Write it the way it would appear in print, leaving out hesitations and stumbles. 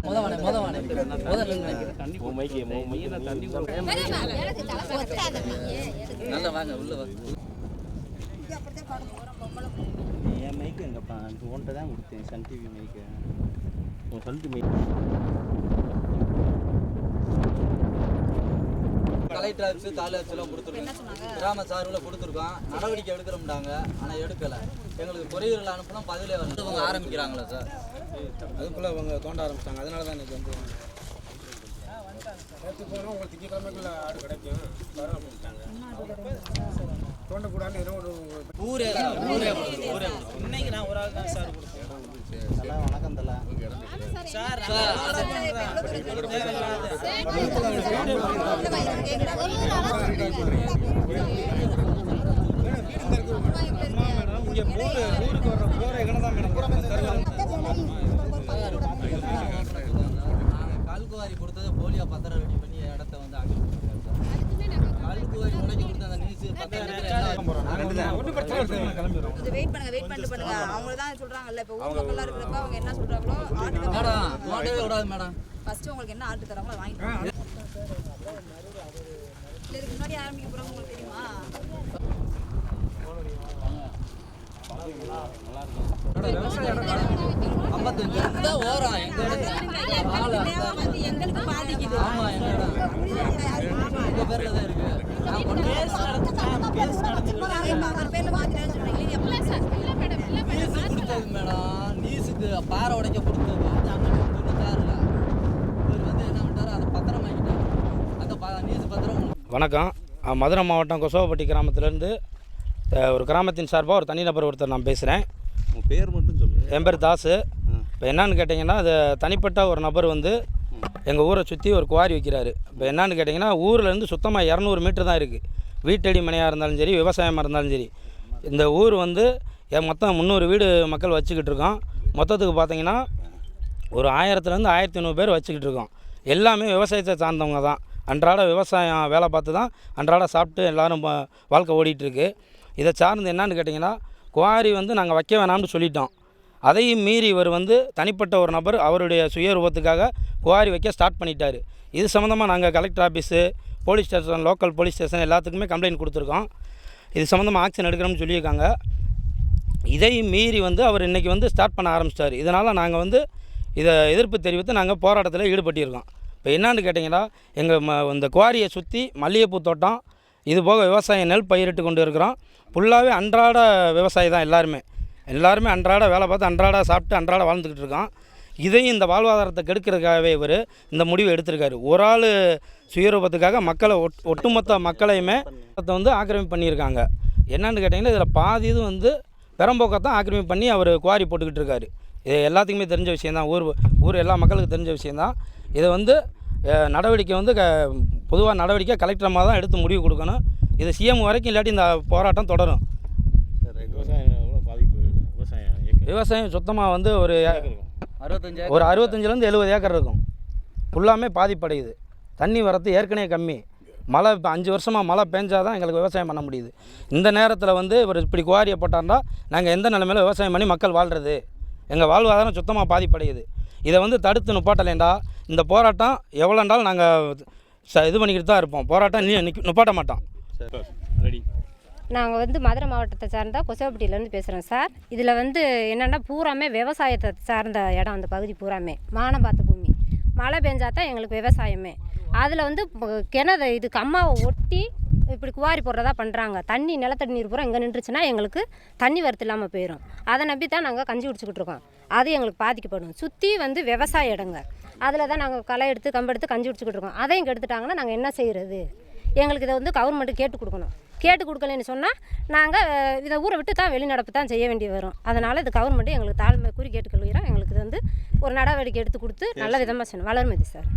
நல்லா வாங்க உள்ள என் மைக்கு எங்கப்பா உன்கிட்ட தான் கொடுத்தேன் சன் டிவி மைக்கு உன் சொல்லிட்டு மைக் கலெக்டர் ஆஃபீஸு தாலுகா ஆஃபீஸ்லாம் கொடுத்துருக்கோம், கிராம சார்பில் கொடுத்துருக்கோம். நடவடிக்கை எடுக்கிறோம்டாங்க, ஆனால் எடுக்கலை. எங்களுக்கு பொறியியல் அனுப்பலாம் பதிலே வந்து அவங்க ஆரம்பிக்கிறாங்களா சார்? அதுக்குள்ளே அவங்க தோண்ட ஆரம்பிச்சிட்டாங்க. அதனால தான் எனக்கு வந்து நேற்று போனோம். உங்களுக்கு திங்கக்கிழமைக்குள்ள ஆடு கிடைக்கும் வர அப்படின்ட்டாங்க. தோண்டக்கூடாது ஏதோ ஒரு ஊரே இன்னைக்கு நான் ஒரு ஆள் தான் சார் கொடுத்தேன். வணக்கம் தல சார் இங்கே ஊருக்கு வர்ற போகிற இடம் தான் மேடம். கல்குவாரி கொடுத்தது போலியா பத்திரம் ரெடி பண்ணி இடத்த வந்து ஆக்கிட்டு கல்குவாரி உடைக்க கொடுத்த அந்த நியூஸ் வெயிட் பண்ணுங்க. அவங்க தான் சொல்றாங்கல்ல, இப்போ ஊர் மக்களா இருக்கிறப்ப அவங்க என்ன சொல்றாங்களோ மேடம் விடாது மேடம். ஃபர்ஸ்ட் உங்களுக்கு என்ன ஆர்டர் தராங்களோ அதை வாங்கிட்டு இதுக்கு முன்னாடி ஆரம்பிக்க போறாங்க. உங்களுக்கு தெரியுமா? எங்களுக்கு பாதிக்குது. ஆமா எங்க பேர்ல தான் இருக்கு. நீஸுக்கு பாறை உடைக்க கொடுத்தது 96ல் இவர் வந்து என்ன பண்ணிட்டாரு, அதை பத்திரம் வாங்கிட்டாரு. அந்த நீஸ் பத்திரம். வணக்கம். மதுரை மாவட்டம் கொசவப்பட்டி கிராமத்திலேருந்து ஒரு கிராமத்தின் சார்பாக ஒரு தனிநபர் ஒருத்தர் நான் பேசுகிறேன். உங்கள் பேர் மட்டும் சொல்லுங்கள். என் பேர் தாஸு. இப்போ என்னன்னு கேட்டிங்கன்னா, அது தனிப்பட்ட ஒரு நபர் வந்து எங்கள் ஊரை சுற்றி ஒரு குவாரி வைக்கிறாரு. இப்போ என்னன்னு கேட்டிங்கன்னா, ஊர்லேருந்து சுத்தமாக 200 மீட்டர் தான் இருக்குது. வீட்டடி மனையாக இருந்தாலும் சரி, விவசாயமாக இருந்தாலும் சரி. இந்த ஊர் வந்து மொத்தம் 300 வீடு மக்கள் வச்சுக்கிட்டு இருக்கோம். மொத்தத்துக்கு பார்த்திங்கன்னா ஒரு 1000லேருந்து 1500 பேர் வச்சுக்கிட்டு இருக்கோம். எல்லாமே விவசாயத்தை சார்ந்தவங்க தான். அன்றாட விவசாயம் வேலை பார்த்து தான் அன்றாட சாப்பிட்டு எல்லோரும் வாழ்க்கை ஓடிட்டுருக்கு. இதை சார்ந்து என்னான்னு கேட்டிங்கன்னா, குவாரி வந்து நாங்கள் வைக்க வேணாம்னு சொல்லிட்டோம். அதையும் மீறி இவர் வந்து தனிப்பட்ட ஒரு நபர் அவருடைய சுயரூபத்துக்காக குவாரி வைக்க ஸ்டார்ட் பண்ணிட்டார். இது சம்மந்தமாக நாங்கள் collector office, police station, local police station எல்லாத்துக்குமே கம்ப்ளைண்ட் கொடுத்துருக்கோம். இது சம்மந்தமாக ஆக்ஷன் எடுக்கிறோம்னு சொல்லியிருக்காங்க. இதையும் மீறி வந்து அவர் இன்றைக்கி வந்து ஸ்டார்ட் பண்ண ஆரம்பிச்சிட்டார். இதனால் நாங்கள் வந்து இதை எதிர்ப்பு தெரிவித்து நாங்கள் போராட்டத்தில் ஈடுபட்டிருக்கோம். இப்போ என்னான்னு கேட்டிங்கன்னா, எங்கள் இந்த குவாரியை சுற்றி மல்லிகைப்பூ தோட்டம், இது போக விவசாயம் நெல் பயிரிட்டு கொண்டு இருக்கிறோம். ஃபுல்லாகவே அன்றாட விவசாயி தான் எல்லாருமே அன்றாட வேலை பார்த்து அன்றாட சாப்பிட்டு அன்றாட வாழ்ந்துக்கிட்டு இருக்கோம். இதையும் இந்த வாழ்வாதாரத்தை கெடுக்கிறதுக்காகவே இவர் இந்த முடிவு எடுத்திருக்காரு. ஒரு ஆள் சுயரூபத்துக்காக மக்களை ஒட்டுமொத்த மக்களையுமே வந்து ஆக்கிரமிப்பு பண்ணியிருக்காங்க. என்னென்னு கேட்டிங்கன்னா, இதில் பாதி இது வந்து பெரம்போக்கத்தான் ஆக்கிரமிப்பு பண்ணி அவர் குவாரி போட்டுக்கிட்டு இருக்காரு. இது எல்லாத்துக்குமே தெரிஞ்ச விஷயந்தான். ஊர் எல்லா மக்களுக்கு தெரிஞ்ச விஷயந்தான். இதை வந்து நடவடிக்கை வந்து பொதுவாக நடவடிக்கை கலெக்டரமாக தான் எடுத்து முடிவு கொடுக்கணும். இது சிஎம் வரைக்கும் இல்லாட்டி இந்த போராட்டம் தொடரும். விவசாயம் சுத்தமாக வந்து ஒரு 65லேருந்து 70 ஏக்கர் இருக்கும். ஃபுல்லாமே பாதிப்படையுது. தண்ணி வரத்து ஏற்கனவே கம்மி. மழை இப்போ 5 வருஷமாக மழை பெஞ்சால் தான் எங்களுக்கு விவசாயம் பண்ண முடியுது. இந்த நேரத்தில் வந்து இவர் இப்படி குவாரியை போட்டார்னா நாங்கள் எந்த நிலைமையில் விவசாயம் பண்ணி மக்கள் வாழ்கிறது? எங்கள் வாழ்வாதாரம் சுத்தமாக பாதிப்படையுது. இதை வந்து தடுத்து நிப்பாட்டலேண்டா இந்த போராட்டம் எவ்வளோண்டாலும் நாங்கள் இது பண்ணிக்கிட்டு தான் இருப்போம். போராட்டம் நிப்பாட்ட மாட்டோம். ரெடி. நாங்கள் வந்து மதுரை மாவட்டத்தை சார்ந்த கொசவப்பட்டியிலேருந்து பேசுகிறோம் சார். இதில் வந்து என்னென்னா பூராமே விவசாயத்தை சார்ந்த இடம். அந்த பகுதி பூராமே வானம் பார்த்த பூமி. மழை பெஞ்சா தான் எங்களுக்கு விவசாயமே. அதில் வந்து கிணறு இது கம்மாவை ஒட்டி இப்படி குவாரி போடுறதா பண்ணுறாங்க. தண்ணி நிலத்தடி நீர் பூரா இங்கே நின்றுச்சுன்னா எங்களுக்கு தண்ணி வரத்து இல்லாமல் போயிடும். அதை நம்பி தான் நாங்கள் கஞ்சி குடிச்சிக்கிட்டு இருக்கோம். அது எங்களுக்கு பாதிக்கப்படும். சுற்றி வந்து விவசாய இடங்க. அதில் தான் நாங்கள் களை எடுத்து கம்பெடுத்து கஞ்சி குடிச்சிக்கிட்டு இருக்கோம். அதையும் கெடுத்துட்டாங்கன்னா நாங்கள் என்ன செய்கிறது? எங்களுக்கு இதை வந்து கவர்மெண்ட்டு கேட்டு கொடுக்கணும். கேட்டு கொடுக்கலன்னு சொன்னால் நாங்கள் இதை ஊரை விட்டு தான் வெளிநடப்பு தான் செய்ய வேண்டி வரும். அதனால் இது கவர்மெண்ட்டு எங்களுக்கு தாழ்மை கூறி கேட்டுக்கொள்கிறோம். எங்களுக்கு இது வந்து ஒரு நடவடிக்கை எடுத்து கொடுத்து நல்ல விதமாக செய்யணும். வளர்மதி சார்.